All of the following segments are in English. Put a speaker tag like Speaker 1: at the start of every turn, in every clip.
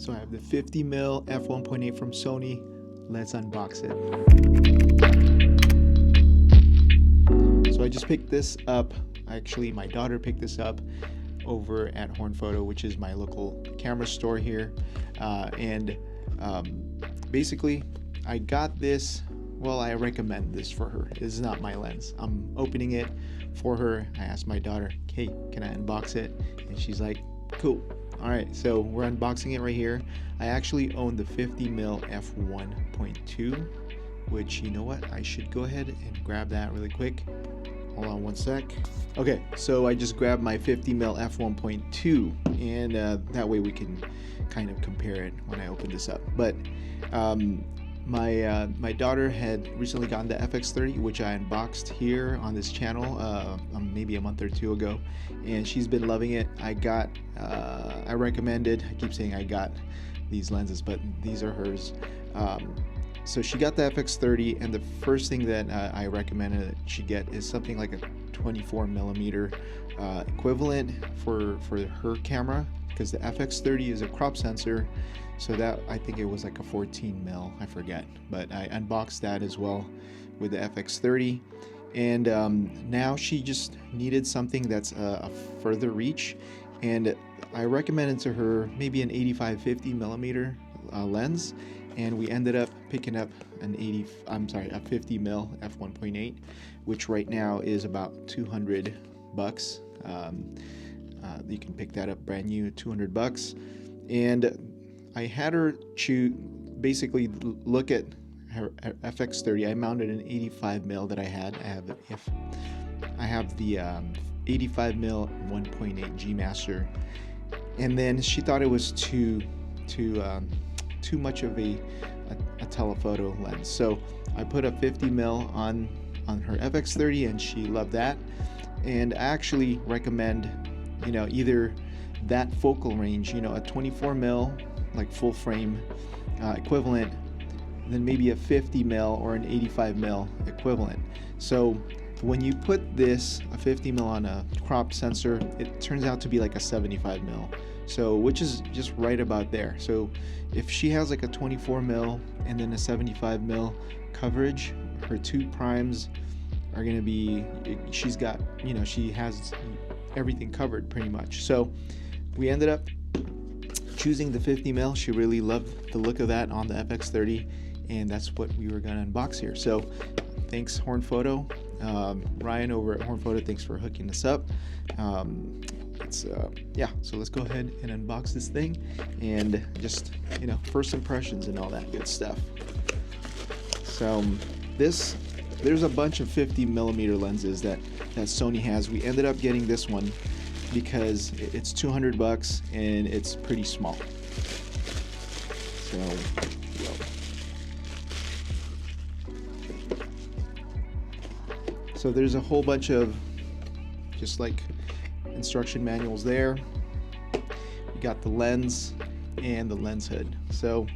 Speaker 1: So I have the 50mm f1.8 from Sony. Let's unbox it. So I just picked this up. Actually, my daughter picked this up over at Horn Photo, which is my local camera store here. Basically, I got this. Well, I recommend this for her. This is not my lens. I'm opening it for her. I asked my daughter, hey, can I unbox it? And she's like, cool. All right, so we're unboxing it right here. I actually own the 50mm f1.2, which, you know what? I should go ahead and grab that really quick. Hold on one sec. Okay, so I just grabbed my 50mm f1.2, and that way we can kind of compare it when I open this up. But my daughter had recently gotten the FX30, which I unboxed here on this channel maybe a month or two ago, and she's been loving it. I recommended, I keep saying I got these lenses, but these are hers. So she got the FX30, and the first thing that I recommended that she get is something like a 24mm equivalent for her camera, because the FX30 is a crop sensor. So that, I think it was like a 14mm, I forget, but I unboxed that as well with the FX30. And now she just needed something that's a further reach, and I recommended to her maybe an 85-50mm lens, and we ended up picking up a 50mm f1.8, which right now is about $200. You can pick that up brand new, $200. And I had her basically look at her FX30. I mounted an 85mm that I had. I have the 85mm 1.8 G Master, and then she thought it was too much of a telephoto lens. So I put a 50mm on her FX30, and she loved that. And I actually recommend, either that focal range, a 24mm like full frame equivalent, then maybe a 50mm or an 85mm equivalent. So when you put a 50mm on a crop sensor, it turns out to be like a 75mm, so which is just right about there. So if she has like a 24mm and then a 75mm coverage, her two primes are going to be, she has everything covered pretty much. So we ended up choosing the 50mm. She really loved the look of that on the FX30, and that's what we were going to unbox here. So thanks Horn Photo. Ryan over at Horn Photo, thanks for hooking this up. So let's go ahead and unbox this thing, and just first impressions and all that good stuff. So there's a bunch of 50mm lenses that Sony has. We ended up getting this one because it's $200 and it's pretty small. So there's a whole bunch of just like instruction manuals there. We got the lens and the lens hood. So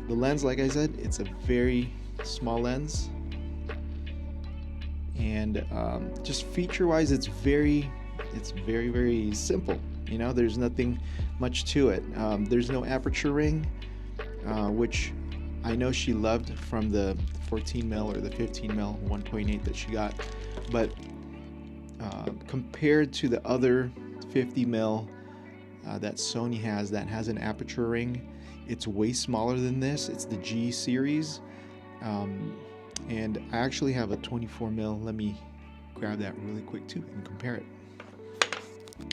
Speaker 1: the lens, like I said, it's a very small lens, and just feature-wise, it's very simple. There's nothing much to it. There's no aperture ring, which I know she loved from the 14mm or the 15mm 1.8 that she got, but compared to the other 50mm that Sony has that has an aperture ring, it's way smaller than this. It's the G series, and I actually have a 24mm. Let me grab that really quick too and compare it.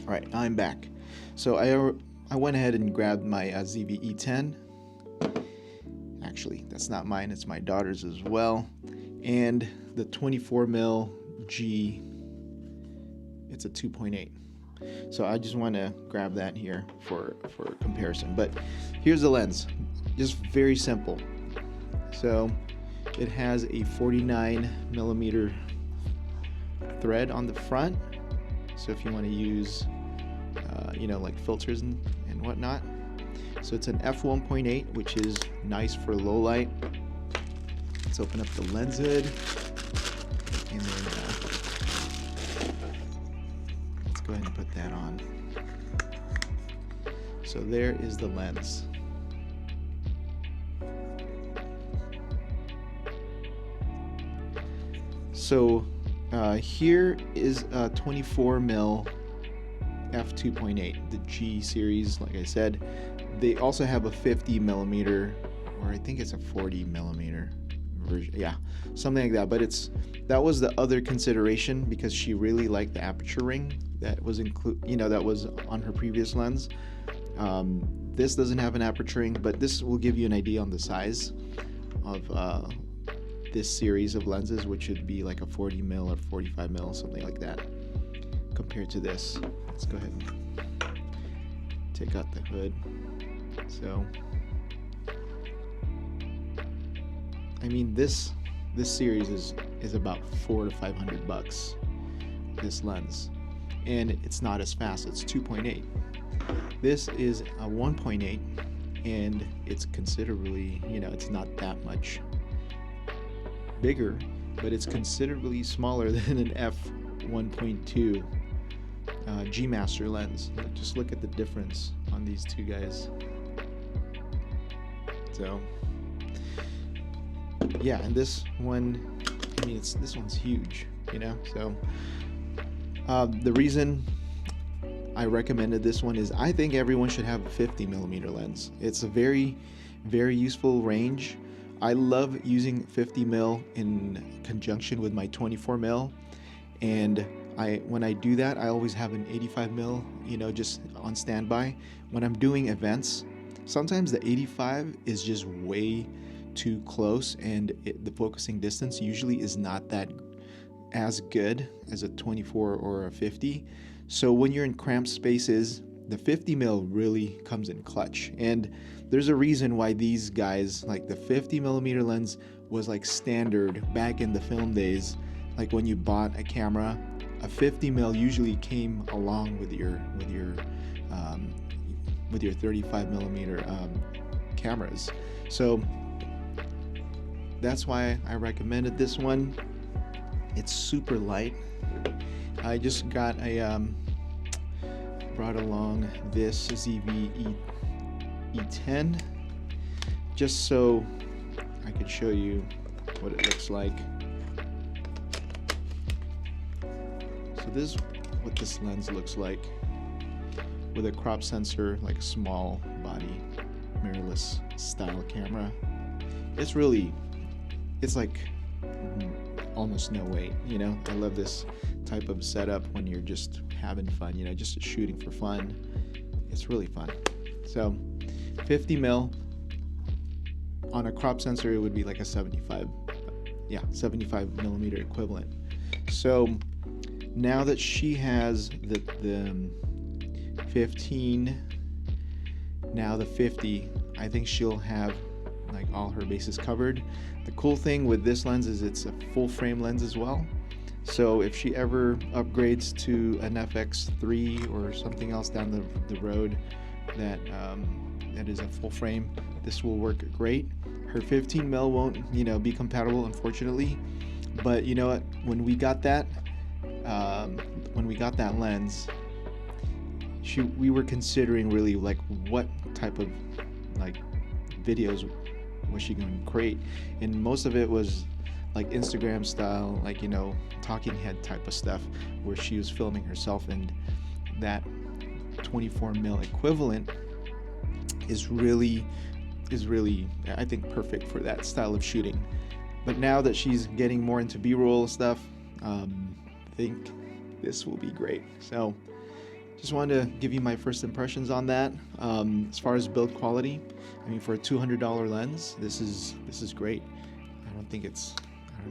Speaker 1: All right, I'm back. So I went ahead and grabbed my ZV-E10. Actually, that's not mine, it's my daughter's as well. And the 24mm G, it's a 2.8. So I just want to grab that here for comparison. But here's the lens, just very simple. So it has a 49mm thread on the front. So if you want to use, like filters and whatnot. So it's an f1.8, which is nice for low light. Let's open up the lens hood, and then let's go ahead and put that on. So there is the lens. So here is a 24mm f2.8, the G series. Like I said, they also have a 50mm, or I think it's a 40mm version, yeah, something like that. But that was the other consideration, because she really liked the aperture ring that was that was on her previous lens. This doesn't have an aperture ring, but this will give you an idea on the size of this series of lenses, which would be like a 40mm or 45mm, something like that, compared to this. Let's go ahead and take out the hood. So, I mean, this series is about $400 to $500, this lens, and it's not as fast. It's 2.8. This is a 1.8, and it's considerably, it's not that much bigger, but it's considerably smaller than an f1.2 G Master lens. Just look at the difference on these two guys. So yeah, and this one, I mean, this one's huge, so the reason I recommended this one is I think everyone should have a 50mm lens. It's a very, very useful range. I love using 50mm in conjunction with my 24mm, and when I do that, I always have an 85mm, just on standby. When I'm doing events, sometimes the 85 is just way too close, and the focusing distance usually is not that as good as a 24 or a 50. So when you're in cramped spaces, the 50mm really comes in clutch. And there's a reason why these guys, like the 50mm lens was like standard back in the film days. Like when you bought a camera, a 50mm usually came along with your 35mm cameras. So that's why I recommended this one. It's super light. I just got brought along this ZV E10 just so I could show you what it looks like. So this is what this lens looks like with a crop sensor, like a small body mirrorless style camera. It's like almost no weight, I love this type of setup when you're just having fun, just shooting for fun. It's really fun. So 50mm on a crop sensor, it would be like a 75mm equivalent. So now that she has the 15, now the 50, I think she'll have like all her bases covered. The cool thing with this lens is it's a full frame lens as well. So if she ever upgrades to an FX3 or something else down the road that is a full frame, this will work great. Her 15mm won't, be compatible, unfortunately. But you know what? When we got that lens, we were considering really like what type of like videos was she going to create, and most of it was like Instagram style, like talking head type of stuff, where she was filming herself, and that 24mm equivalent is really I think perfect for that style of shooting. But now that she's getting more into B-roll stuff, I think this will be great. So just wanted to give you my first impressions on that. As far as build quality, I mean, for a $200 lens, this is great. I don't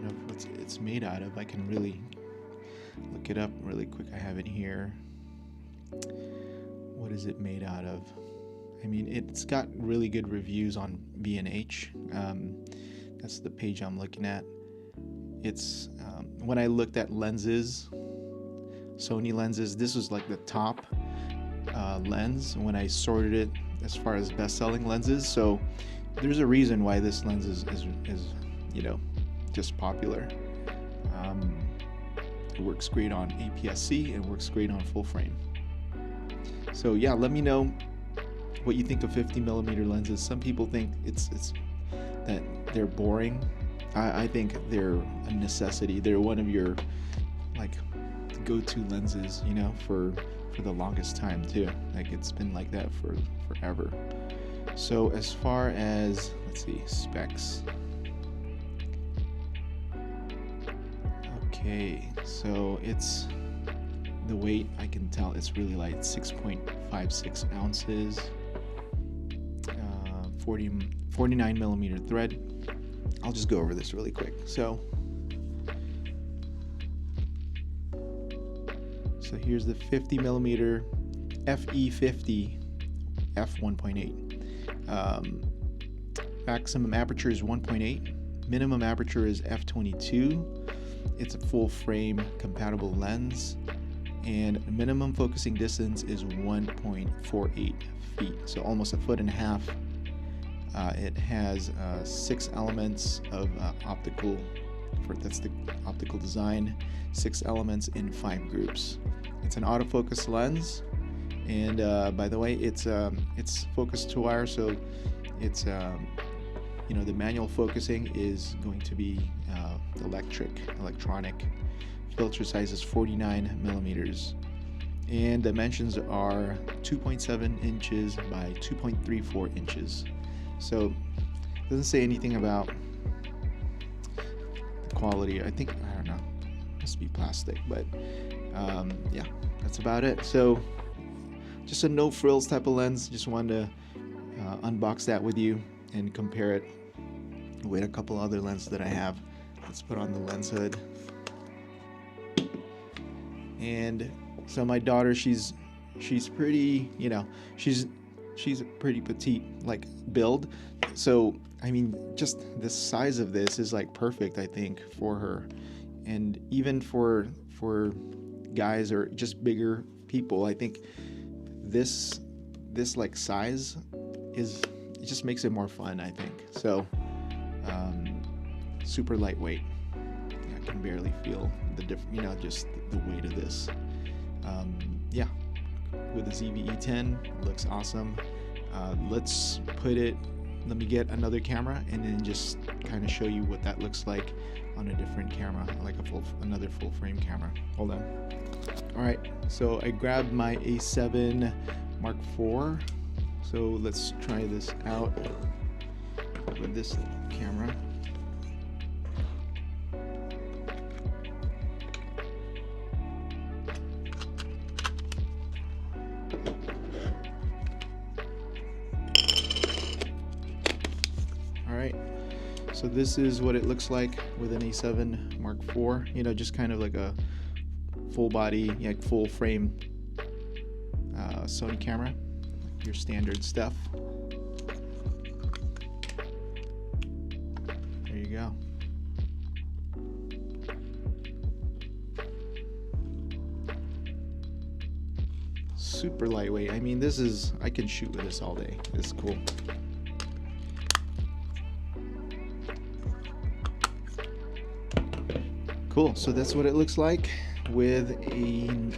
Speaker 1: know what it's made out of. I can really look it up really quick. I have it here. What is it made out of? I mean, it's got really good reviews on B&H. That's the page I'm looking at. It's when I looked at lenses, Sony lenses, this was like the top lens when I sorted it as far as best-selling lenses. So there's a reason why this lens is just popular. It works great on APS-C, it works great on full frame. So yeah, let me know what you think of 50mm lenses. Some people think it's that they're boring. I think they're a necessity. They're one of your like go-to lenses, you know, for the longest time too. Like it's been like that for forever. So as far as, let's see, specs. Okay, so it's the weight, I can tell it's really light, 6.56 ounces, 49 millimeter thread. I'll just go over this really quick. So here's the 50 millimeter FE50 f1.8. Maximum aperture is 1.8. Minimum aperture is f22. It's a full frame compatible lens, and minimum focusing distance is 1.48 feet, so almost 1.5 feet. It has 6 elements of optical. That's the optical design. 6 elements in 5 groups. It's an autofocus lens, and by the way, it's focus to wire, so it's you know, the manual focusing is going to be electronic. Filter size is 49 millimeters, and dimensions are 2.7 inches by 2.34 inches. So it doesn't say anything about the quality. I think, I don't know, it must be plastic, but yeah, that's about it. So just a no frills type of lens. Just wanted to unbox that with you and compare it with a couple other lenses that I have. Let's put on the lens hood. And so my daughter, she's pretty, you know, she's a pretty petite like build. So I mean, just the size of this is like perfect, I think, for her. And even for guys or just bigger people, I think this like size it just makes it more fun, I think. So super lightweight. I can barely feel the you know, just the weight of this. Yeah, with the ZV-E10, looks awesome. Let me get another camera and then just kind of show you what that looks like on a different camera, like another full frame camera. Hold on. All right, so I grabbed my A7 Mark IV. So let's try this out with this camera. Alright, so this is what it looks like with an A7 Mark IV. You know, just kind of like a full body, like full frame Sony camera, your standard stuff. There you go. Super lightweight. I mean, I can shoot with this all day. This is cool. Cool, so that's what it looks like with an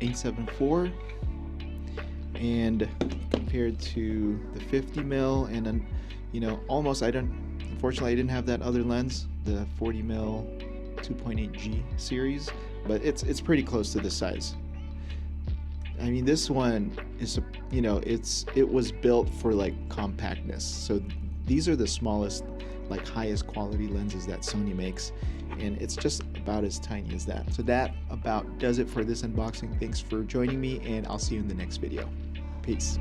Speaker 1: A7 IV, and compared to the 50mm, and then, you know, unfortunately I didn't have that other lens, the 40mm 2.8G series, but it's pretty close to this size. I mean, this one is, you know, it was built for like compactness. So these are the smallest, like highest quality lenses that Sony makes, and it's just about as tiny as that. So that about does it for this unboxing. Thanks for joining me, and I'll see you in the next video. Peace.